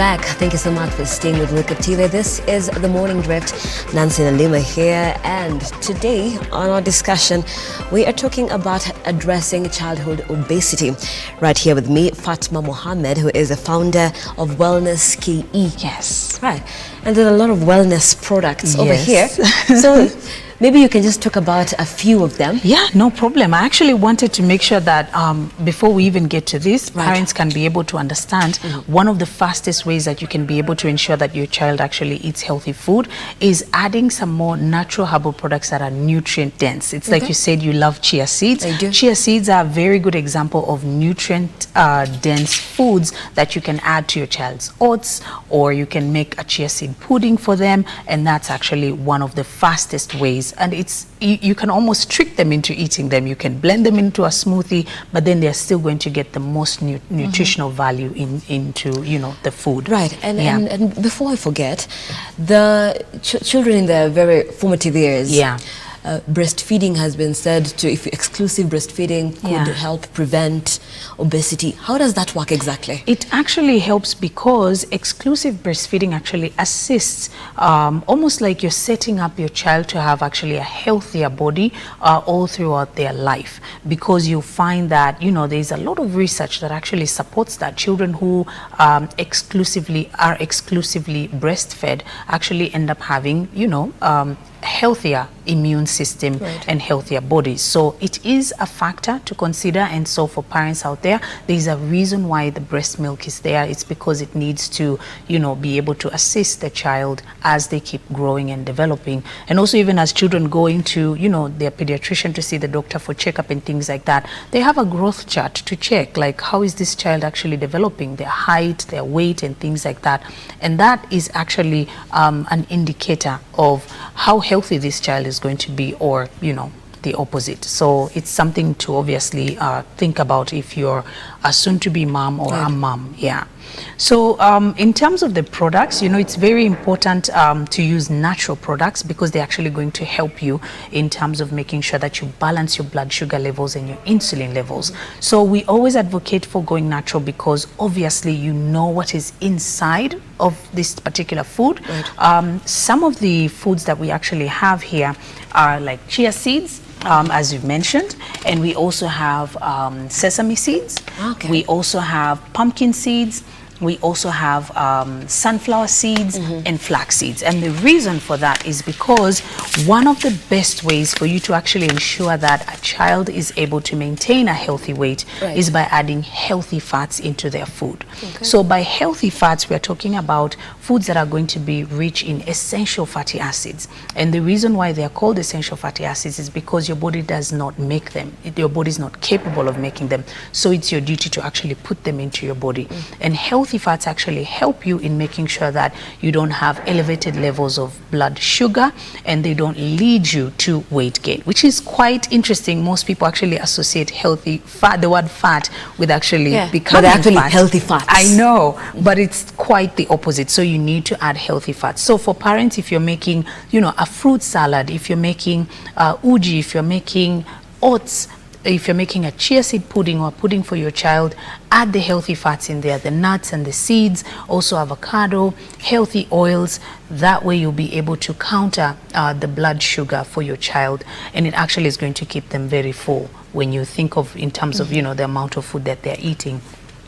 back. Thank you so much for staying with Look Up TV. This is The Morning Drift. Nancy and Nelima here. And today on our discussion, we are talking about addressing childhood obesity. Right here with me, Fatma Mohammed, who is a founder of Wellness KE. Yes. Right. And there's a lot of wellness products over here. So maybe you can just talk about a few of them. Yeah, no problem. I actually wanted to make sure that before we even get to this, parents can be able to understand one of the fastest ways that you can be able to ensure that your child actually eats healthy food is adding some more natural herbal products that are nutrient dense. It's like you said, you love chia seeds. I do. Chia seeds are a very good example of nutrient dense foods that you can add to your child's oats, or you can make a chia seed pudding for them, and that's actually one of the fastest ways. And it's you can almost trick them into eating them. You can blend them into a smoothie, but then they're still going to get the most nutritional value into the food. Right. And before I forget, the children in their very formative years. Yeah. Breastfeeding has been said to, if exclusive breastfeeding could help prevent obesity. How does that work exactly? It actually helps because exclusive breastfeeding actually assists, almost like you're setting up your child to have actually a healthier body all throughout their life, because you find that there's a lot of research that actually supports that children who are exclusively breastfed actually end up having healthier immune system and healthier bodies. So it is a factor to consider, and so for parents out there, there's a reason why the breast milk is there. It's because it needs to be able to assist the child as they keep growing and developing, and also even as children go into their pediatrician to see the doctor for checkup and things like that, they have a growth chart to check, like how is this child actually developing, their height, their weight, and things like that. And that is actually an indicator of how healthy this child is going to be, or the opposite. So it's something to obviously think about if you're a soon-to-be mom or a mom. Yeah. So in terms of the products, it's very important to use natural products, because they're actually going to help you in terms of making sure that you balance your blood sugar levels and your insulin levels. So we always advocate for going natural, because obviously what is inside of this particular food. Some of the foods that we actually have here are like chia seeds, as you've mentioned, and we also have sesame seeds. We also have pumpkin seeds. We also have sunflower seeds and flax seeds. And the reason for that is because one of the best ways for you to actually ensure that a child is able to maintain a healthy weight is by adding healthy fats into their food. So by healthy fats, we're talking about foods that are going to be rich in essential fatty acids. And the reason why they are called essential fatty acids is because your body does not make them. Your body is not capable of making them. So it's your duty to actually put them into your body. And healthy fats actually help you in making sure that you don't have elevated levels of blood sugar, and they don't lead you to weight gain, which is quite interesting. Most people actually associate healthy fat, the word fat, with actually becoming fat. Healthy fats. I know, but it's quite the opposite. So you need to add healthy fats. So for parents, if you're making, a fruit salad, if you're making uji, if you're making oats, if you're making a chia seed pudding or a pudding for your child, add the healthy fats in there, the nuts and the seeds, also avocado, healthy oils. That way you'll be able to counter the blood sugar for your child, and it actually is going to keep them very full when you think of in terms of the amount of food that they're eating.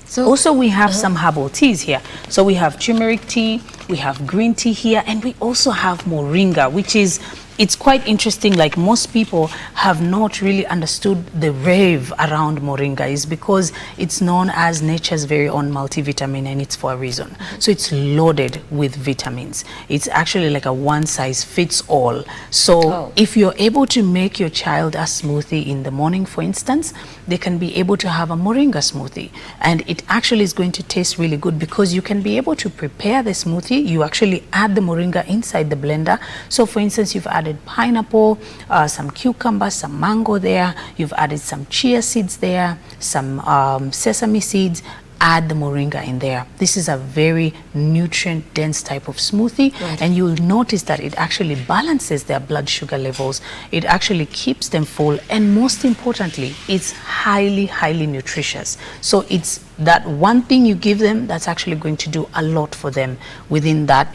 So also we have some herbal teas here. So we have turmeric tea, we have green tea here, and we also have moringa, which is it's quite interesting. Like, most people have not really understood the rave around moringa, is because it's known as nature's very own multivitamin, and it's for a reason. So it's loaded with vitamins. It's actually like a one size fits all. So if you're able to make your child a smoothie in the morning, for instance, they can be able to have a moringa smoothie, and it actually is going to taste really good, because you can be able to prepare the smoothie. You actually add the moringa inside the blender. So for instance, you've added pineapple, some cucumber, some mango there, you've added some chia seeds there, some sesame seeds, add the moringa in there. This is a very nutrient dense type of smoothie, and you'll notice that it actually balances their blood sugar levels. It actually keeps them full, and most importantly, it's highly nutritious. So it's that one thing you give them that's actually going to do a lot for them within that,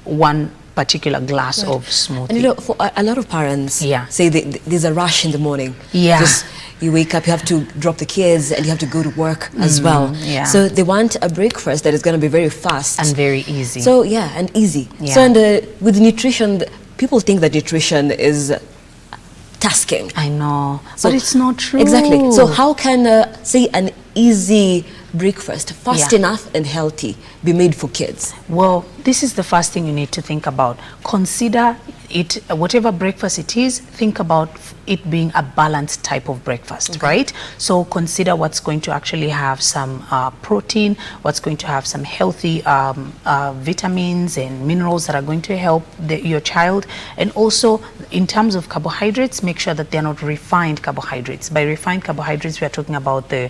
one particular glass of smoothie. And for a lot of parents, say there's a rush in the morning. Just, you wake up, you have to drop the kids, and you have to go to work as well. So they want a breakfast that is going to be very fast and very easy. So and easy. So with nutrition, people think that nutrition is tasking. I know, but it's not true. Exactly. So how can say an easy breakfast, fast enough and healthy, be made for kids? Well, this is the first thing you need to think about. Consider it, whatever breakfast it is, think about it being a balanced type of breakfast, right? So consider what's going to actually have some protein, what's going to have some healthy vitamins and minerals that are going to help your child. And also, in terms of carbohydrates, make sure that they're not refined carbohydrates. By refined carbohydrates, we are talking about the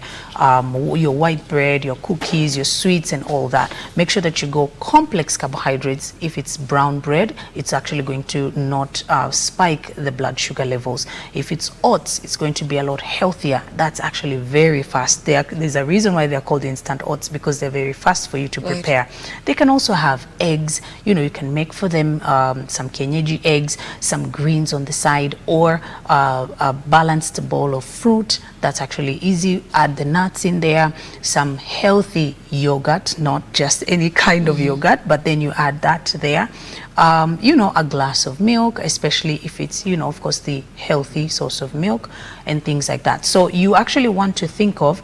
your white bread, your cookies, your sweets, and all that. Make sure that you go complex carbohydrates. If it's brown bread, it's actually going to not spike the blood sugar levels. If it's oats, it's going to be a lot healthier. That's actually very fast. There's a reason why they're called instant oats, because they're very fast for you to prepare. They can also have eggs. You can make for them some kienyeji eggs, some greens on the side, or a balanced bowl of fruit. That's actually easy. Add the nuts in there, some healthy yogurt, not just any kind of yogurt, but then you add that there. A glass of milk, especially if it's, of course, the healthy source of milk and things like that. So you actually want to think of,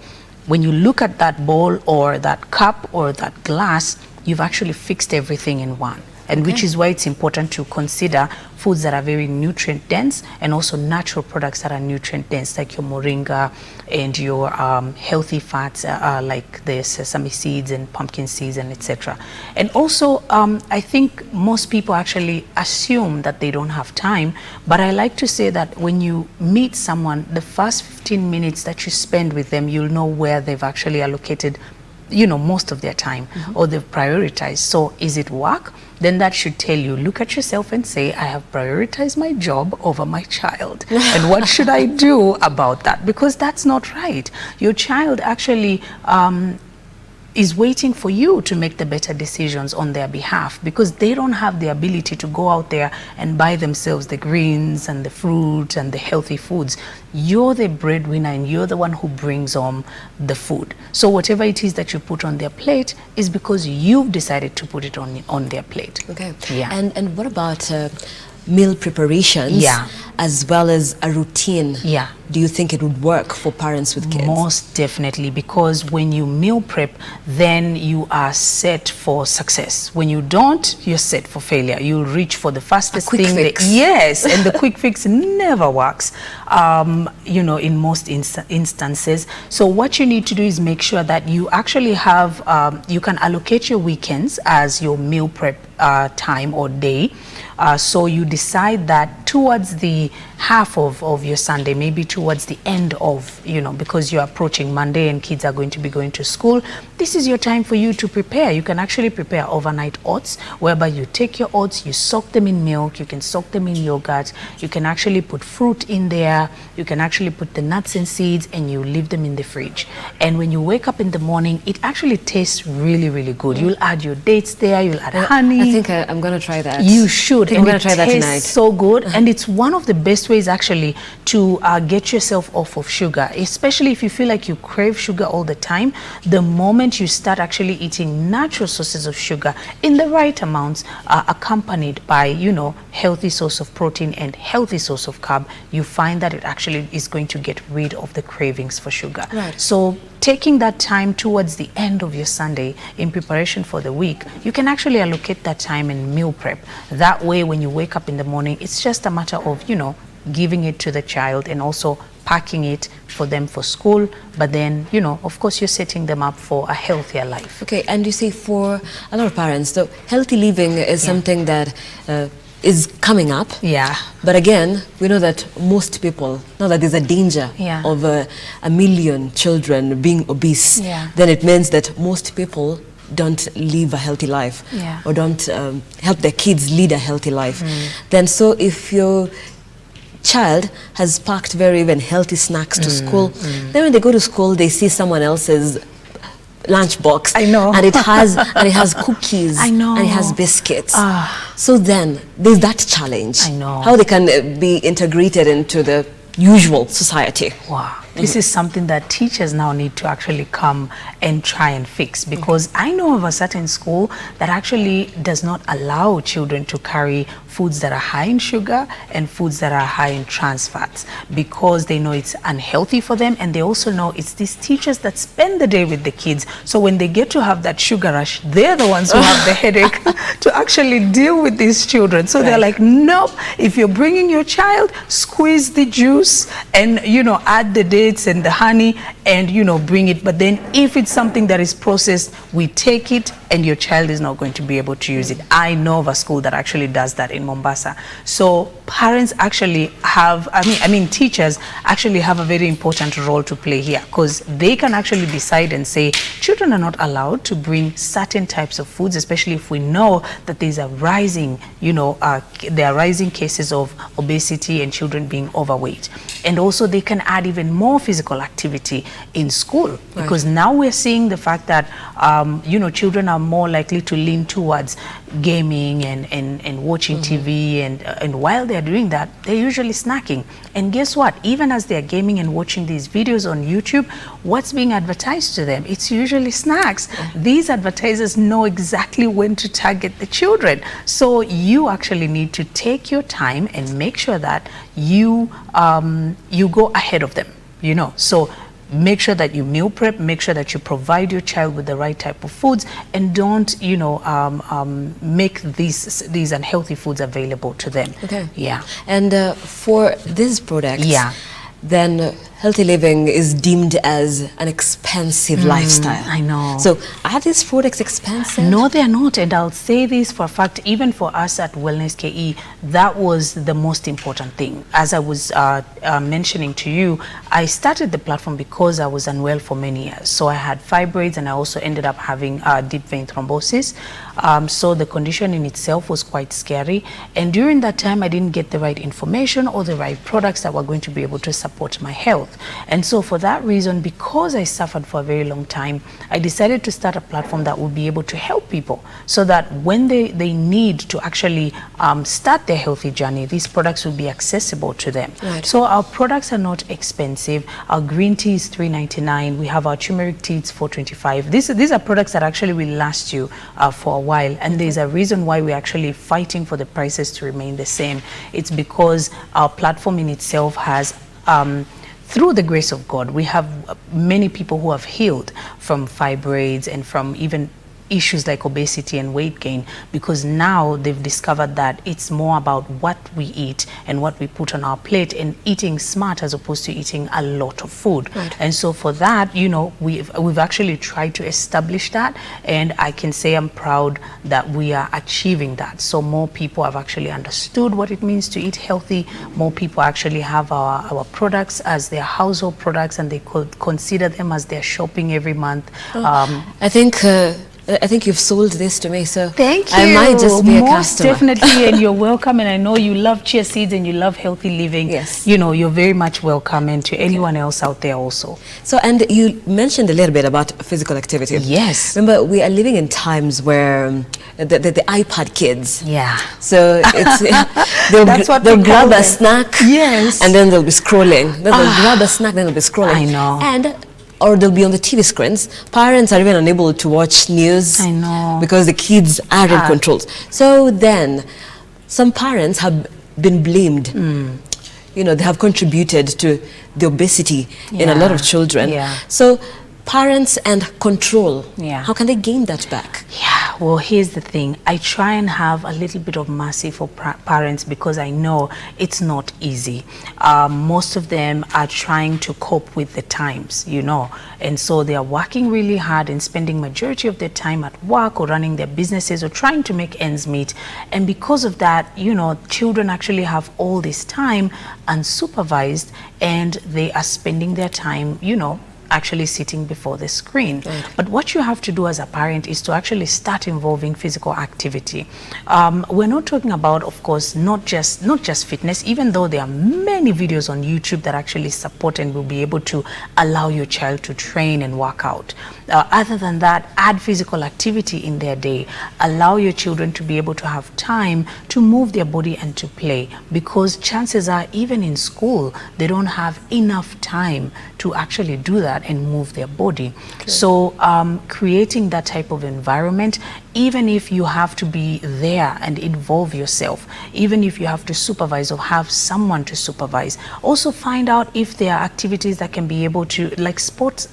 when you look at that bowl or that cup or that glass, you've actually fixed everything in one. And which is why it's important to consider foods that are very nutrient dense, and also natural products that are nutrient dense, like your moringa and your healthy fats like the sesame seeds and pumpkin seeds and etc. And also I think most people actually assume that they don't have time, but I like to say that when you meet someone, the first 15 minutes that you spend with them, you'll know where they've actually allocated most of their time, or they've prioritized. So is it work? Then that should tell you, look at yourself and say, I have prioritized my job over my child. And what should I do about that? Because that's not right. Your child actually is waiting for you to make the better decisions on their behalf, because they don't have the ability to go out there and buy themselves the greens and the fruit and the healthy foods. You're the breadwinner, and you're the one who brings home the food. So whatever it is that you put on their plate is because you've decided to put it on their plate. Okay. And what about meal preparations as well as a routine? Do you think it would work for parents with kids? Most definitely, because when you meal prep, then you are set for success. When you don't, you're set for failure. You'll reach for the fastest quick thing. Fix. Yes, and the quick fix never works, in most instances. So what you need to do is make sure that you actually have, you can allocate your weekends as your meal prep time or day. So you decide that towards the half of your Sunday, maybe towards the end of, because you're approaching Monday and kids are going to be going to school, this is your time for you to prepare. You can actually prepare overnight oats, whereby you take your oats, you soak them in milk, you can soak them in yogurt, you can actually put fruit in there, you can actually put the nuts and seeds, and you leave them in the fridge. And when you wake up in the morning, it actually tastes really good. You'll add your dates there, you'll add honey. I think I'm going to try that. You should. I'm going to try that tonight. So good. And it's one of the best ways actually to get yourself off of sugar, especially if you feel like you crave sugar all the time. The moment you start actually eating natural sources of sugar in the right amounts, accompanied by, healthy source of protein and healthy source of carb, you find that it actually is going to get rid of the cravings for sugar. So taking that time towards the end of your Sunday in preparation for the week, you can actually allocate that time in meal prep. That way, when you wake up in the morning, it's just a matter of, giving it to the child and also packing it for them for school. But then, of course, you're setting them up for a healthier life. Okay, and you see, for a lot of parents, though, healthy living is something that is coming up. Yeah. But again, we know that most people, now that there's a danger of a million children being obese, then it means that most people don't live a healthy life or don't help their kids lead a healthy life. Then so if your child has packed very even healthy snacks to school, then when they go to school, they see someone else's lunchbox. I know. And it has cookies. I know. And it has biscuits. So then there's that challenge. I know. How they can be integrated into the usual society. Wow. This is something that teachers now need to actually come and try and fix, because I know of a certain school that actually does not allow children to carry foods that are high in sugar and foods that are high in trans fats, because they know it's unhealthy for them, and they also know it's these teachers that spend the day with the kids. So when they get to have that sugar rush, they're the ones who have the headache to actually deal with these children. So they're like, nope, if you're bringing your child, squeeze the juice and, you know, add the dates and the honey and, you know, bring it. But then if it's something that is processed, we take it and your child is not going to be able to use it. I know of a school that actually does that in Mombasa. So parents actually have, I mean teachers actually have a very important role to play here, because they can actually decide and say children are not allowed to bring certain types of foods, especially if we know that there's a rising, you know, there are rising cases of obesity and children being overweight. And also they can add even more physical activity in school, because now we're seeing the fact that, you know, children are more likely to lean towards gaming and watching TV, and while they're doing that, they're usually snacking. And guess what? Even as they're gaming and watching these videos on YouTube, what's being advertised to them? It's usually snacks. These advertisers know exactly when to target the children. So you actually need to take your time and make sure that you you go ahead of them, you know. So make sure that you meal prep, make sure that you provide your child with the right type of foods, and don't, you know, make these unhealthy foods available to them. Yeah. And for these products, then healthy living is deemed as an expensive lifestyle. I know. So are these products expensive? No, they're not. And I'll say this for a fact, even for us at Wellness KE, that was the most important thing. As I was mentioning to you, I started the platform because I was unwell for many years. So I had fibroids, and I also ended up having deep vein thrombosis. So the condition in itself was quite scary. And during that time, I didn't get the right information or the right products that were going to be able to support my health. And so for that reason, because I suffered for a very long time, I decided to start a platform that would be able to help people, so that when they need to actually start their healthy journey, these products will be accessible to them. So our products are not expensive. Our green tea is $3.99. We have our turmeric tea, it's $4.25. These are products that actually will last you for a while, and there's a reason why we're actually fighting for the prices to remain the same. It's because our platform in itself has through the grace of God, we have many people who have healed from fibroids and from even issues like obesity and weight gain, because now they've discovered that it's more about what we eat and what we put on our plate, and eating smart as opposed to eating a lot of food. And so for that, you know, we've actually tried to establish that, and I can say I'm proud that we are achieving that. So more people have actually understood what it means to eat healthy. More people actually have our products as their household products, and they could consider them as their shopping every month. I think you've sold this to me, so thank you. I might just be a customer. Most definitely, and you're welcome. And I know you love chia seeds and you love healthy living. Yes. You know, you're very much welcome, and to anyone else out there also. So, and you mentioned a little bit about physical activity. Yes. Remember, we are living in times where the iPad kids. Yeah. So it's they'll grab a snack. Yes. And then they'll be scrolling. Then they'll grab a snack, then they'll be scrolling. I know. Or they'll be on the TV screens. Parents are even unable to watch news. I know. Because the kids are in controls. So then, some parents have been blamed. You know, they have contributed to the obesity in a lot of children. So parents and control, how can they gain that back? Well, here's the thing. I try and have a little bit of mercy for parents, because I know it's not easy. Most of them are trying to cope with the times, you know, and so they are working really hard and spending majority of their time at work or running their businesses or trying to make ends meet. And because of that, you know, children actually have all this time unsupervised, and they are spending their time, you know, actually sitting before the screen. Right. But what you have to do as a parent is to actually start involving physical activity. We're not talking about, of course, not just fitness, even though there are many videos on YouTube that actually support and will be able to allow your child to train and work out. Other than that, add physical activity in their day. Allow your children to be able to have time to move their body and to play, because chances are, even in school, they don't have enough time to actually do that and move their body. Okay. So creating that type of environment, even if you have to be there and involve yourself, even if you have to supervise or have someone to supervise, also find out if there are activities that can be able to, like sport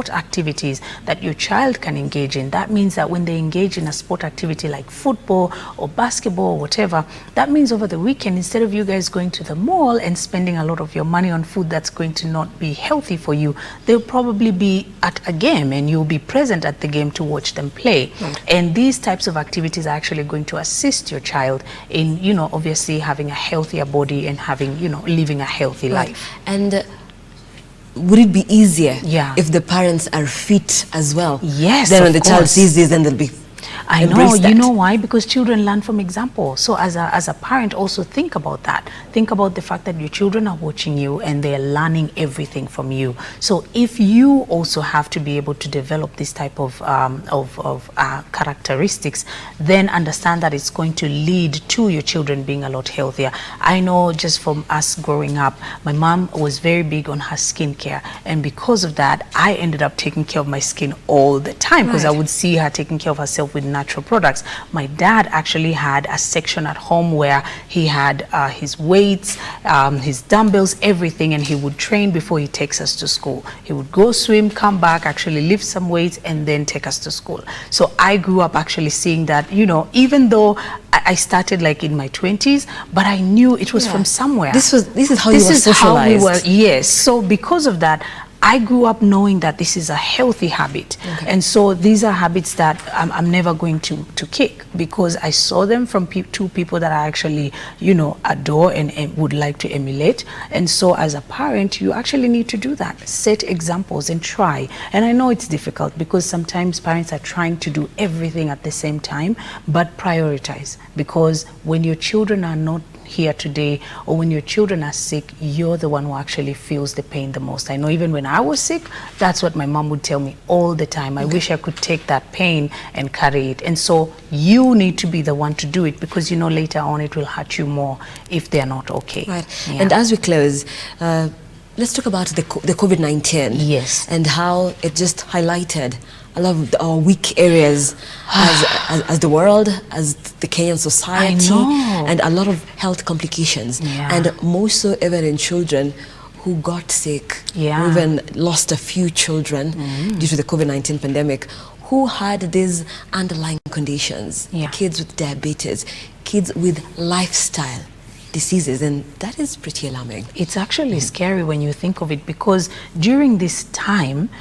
activities that your child can engage in. That means that when they engage in a sport activity like football or basketball or whatever, that means over the weekend, instead of you guys going to the mall and spending a lot of your money on food that's going to not be healthy for you, they'll probably be at a game and you'll be present at the game to watch them play. Right. And these types of activities are actually going to assist your child in, you know, obviously having a healthier body and having, you know, living a healthy life. And would it be easier if the parents are fit as well? Yes, then when the child sees this, then they'll be I know, you know why? Because children learn from example. So as a parent, also think about that. Think about the fact that your children are watching you and they're learning everything from you. So if you also have to be able to develop this type of characteristics, then understand that it's going to lead to your children being a lot healthier. I know just from us growing up, my mom was very big on her skincare. And because of that, I ended up taking care of my skin all the time, because I would see her taking care of herself with natural products. My dad actually had a section at home where he had his weights, his dumbbells, everything, and he would train before he takes us to school. He would go swim, come back, actually lift some weights, and then take us to school. So I grew up actually seeing that, you know, even though I started like in my 20s, but I knew it was from somewhere. This is how you were socialized. How we were, yes. So because of that, I grew up knowing that this is a healthy habit. Okay. And so these are habits that I'm never going to kick, because I saw them from two people that I actually, you know, adore and would like to emulate. And so as a parent, you actually need to do that. Set examples and try. And I know it's difficult, because sometimes parents are trying to do everything at the same time, but prioritize. Because when your children are not here today, or when your children are sick, you're the one who actually feels the pain the most. I know even when I was sick, that's what my mom would tell me all the time. I wish I could take that pain and carry it. And so you need to be the one to do it, because you know later on it will hurt you more if they're not okay. Right. Yeah. And as we close, let's talk about the COVID-19. Yes. And how it just highlighted a lot of our weak areas as the world, as the Kenyan society, and a lot of health complications. Yeah. And most so even in children who got sick, who even lost a few children due to the COVID-19 pandemic, who had these underlying conditions. Kids with diabetes, kids with lifestyle diseases, and that is pretty alarming. It's actually scary when you think of it, because during this time,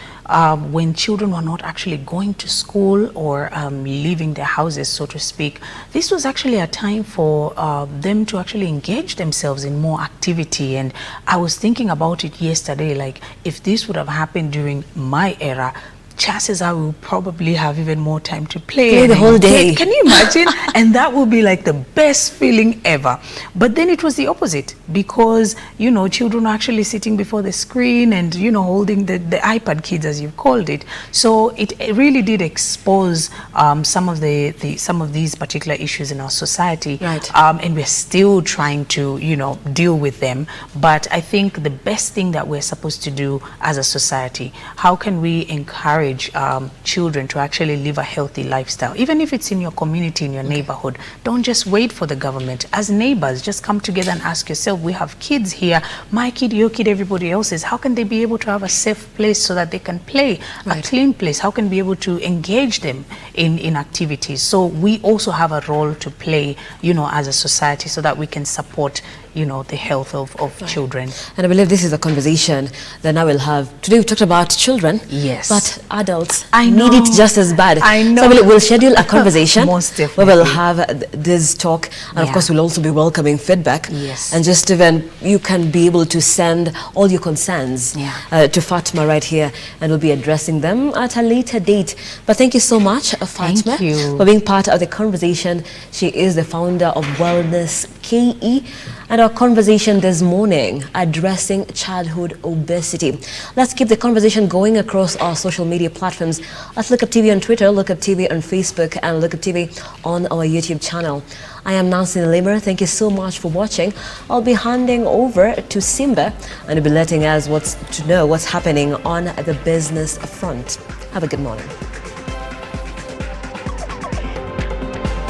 when children were not actually going to school or leaving their houses, so to speak, this was actually a time for them to actually engage themselves in more activity. And I was thinking about it yesterday, like if this would have happened during my era, chances are we'll probably have even more time to play the whole day. Can you imagine? And that will be like the best feeling ever. But then it was the opposite, because, you know, children are actually sitting before the screen and, you know, holding the iPad kids, as you've called it. So it really did expose some of these particular issues in our society. Right. And we're still trying to, you know, deal with them. But I think the best thing that we're supposed to do as a society, how can we encourage encourage children to actually live a healthy lifestyle, even if it's in your community, in your neighborhood. Don't just wait for the government. As neighbors, just come together and ask yourself, we have kids here, my kid, your kid, everybody else's. How can they be able to have a safe place so that they can play, a clean place? How can we be able to engage them in activities? So we also have a role to play, you know, as a society, so that we can support, you know, the health of children. And I believe this is a conversation that I will have. Today we talked about children, yes, but adults know. need it just as bad. I know. So we'll schedule a conversation. Most definitely. We will have this talk, and of course we'll also be welcoming feedback. Yes. And just even you can be able to send all your concerns to Fatma right here, and we'll be addressing them at a later date. But thank you so much, Fatma, for being part of the conversation. She is the founder of Wellness KE. And our conversation this morning, addressing childhood obesity. Let's keep the conversation going across our social media platforms. Let's Look Up TV on Twitter, Look Up TV on Facebook, and Look Up TV on our YouTube channel. I am Nelima. Thank you so much for watching. I'll be handing over to Simba, and he'll be letting us know what's happening on the business front. Have a good morning.